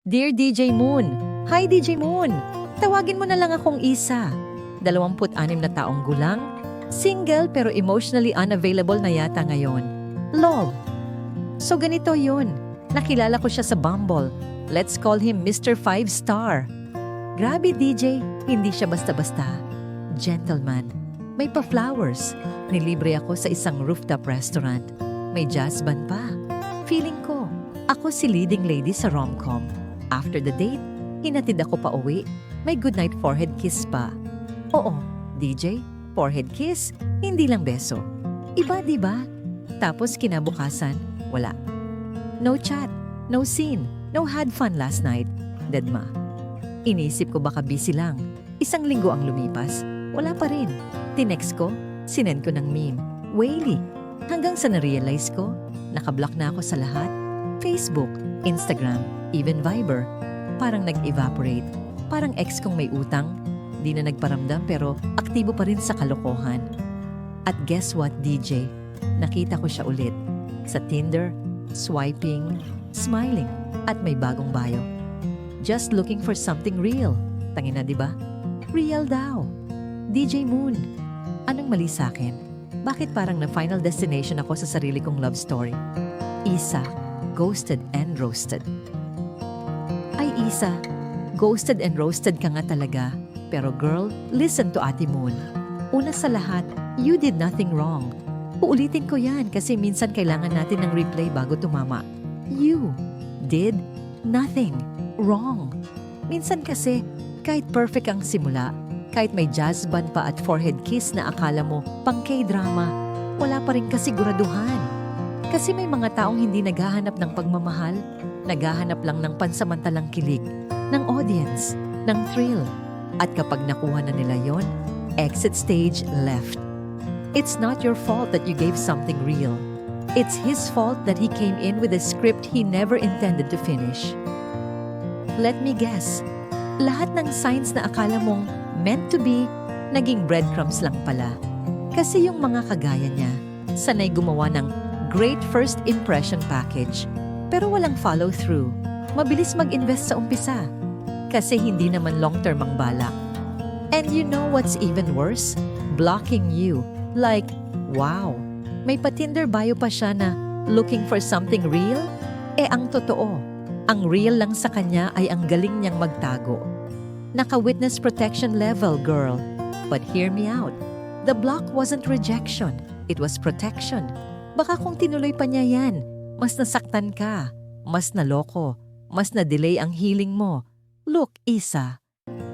Dear DJ Moon, Hi DJ Moon! Tawagin mo na lang akong Isa. 26 na taong gulang, single pero emotionally unavailable na yata ngayon. Love. So ganito yun. Nakilala ko siya sa Bumble. Let's call him Mr. 5-star. Grabe DJ, hindi siya basta-basta. Gentleman. May pa-flowers. Nilibre ako sa isang rooftop restaurant. May jazz band pa. Feeling ko, ako si leading lady sa rom-com. After the date, hinatid ako pa uwi. May goodnight forehead kiss pa. Oo, DJ, forehead kiss, hindi lang beso. Iba, di ba? Tapos kinabukasan, wala. No chat, no scene, no had fun last night. Dedma. Inisip ko baka busy lang. Isang linggo ang lumipas, wala pa rin. Tinext ko, sinend ko ng meme. Whaley. Hanggang sa na-realize ko, nakablock na ako sa lahat. Facebook, Instagram, even Viber. Parang nag-evaporate. Parang ex kong may utang. Di na nagparamdam pero aktibo pa rin sa kalokohan. At guess what, DJ? Nakita ko siya ulit. Sa Tinder, swiping, smiling, at may bagong bio. Just looking for something real. Tangina, di ba? Real daw. DJ Moon, anong mali sa akin? Bakit parang na final destination ako sa sarili kong love story? Isa, ghosted and roasted. Ay Isa, ghosted and roasted ka nga talaga. Pero girl, listen to Ate Moon. Una sa lahat, you did nothing wrong. Uulitin ko yan kasi minsan kailangan natin ng replay bago tumama. You did nothing wrong. Minsan kasi, kahit perfect ang simula, kahit may jazz band pa at forehead kiss na akala mo pang K-drama, wala pa rin kasiguraduhan. Kasi may mga taong hindi naghahanap ng pagmamahal, naghahanap lang ng pansamantalang kilig, ng audience, ng thrill. At kapag nakuha na nila yon, exit stage left. It's not your fault that you gave something real. It's his fault that he came in with a script he never intended to finish. Let me guess, lahat ng signs na akala mong meant to be, naging breadcrumbs lang pala. Kasi yung mga kagaya niya, sanay gumawa ng great first impression package, pero walang follow-through. Mabilis mag-invest sa umpisa. Kasi hindi naman long-term ang balak. And you know what's even worse? Blocking you. Like, wow, may pa-Tinder bio pa siya na looking for something real? Ang totoo, ang real lang sa kanya ay ang galing niyang magtago. Naka-witness protection level, girl. But hear me out. The block wasn't rejection. It was protection. Baka kung tinuloy pa niya yan, mas nasaktan ka, mas naloko, mas na-delay ang healing mo. Look, Isa,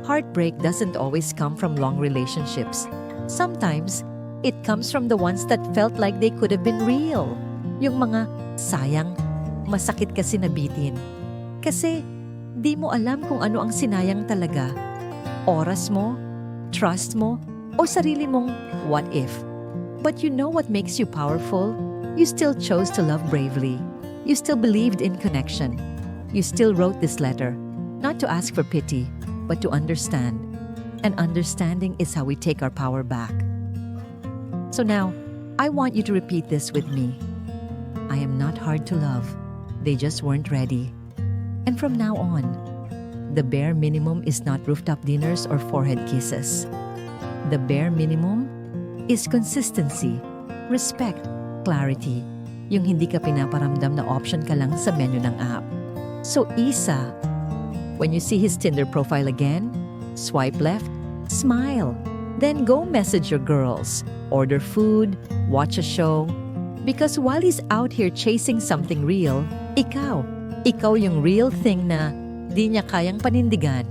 heartbreak doesn't always come from long relationships. Sometimes, it comes from the ones that felt like they could have been real. Yung mga, sayang, masakit kasi nabitin. Kasi, di mo alam kung ano ang sinayang talaga. Oras mo, trust mo, o sarili mong what if. But you know what makes you powerful? You still chose to love bravely. You still believed in connection. You still wrote this letter. Not to ask for pity, but to understand. And understanding is how we take our power back. So now, I want you to repeat this with me. I am not hard to love. They just weren't ready. And from now on, the bare minimum is not rooftop dinners or forehead kisses. The bare minimum is consistency, respect, clarity. Yung hindi ka pinaparamdam na option ka lang sa menu ng app. So Isa, when you see his Tinder profile again, swipe left, smile. Then go message your girls, order food, watch a show. Because while he's out here chasing something real, ikaw yung real thing na di niya kayang panindigan.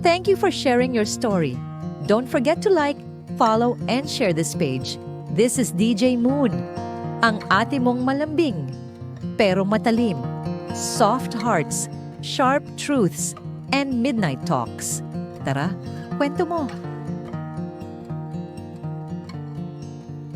Thank you for sharing your story. Don't forget to like, follow, and share this page. This is DJ Moon, ang ate mong malambing, pero matalim, soft hearts, sharp truths, and midnight talks. Tara, kwento mo.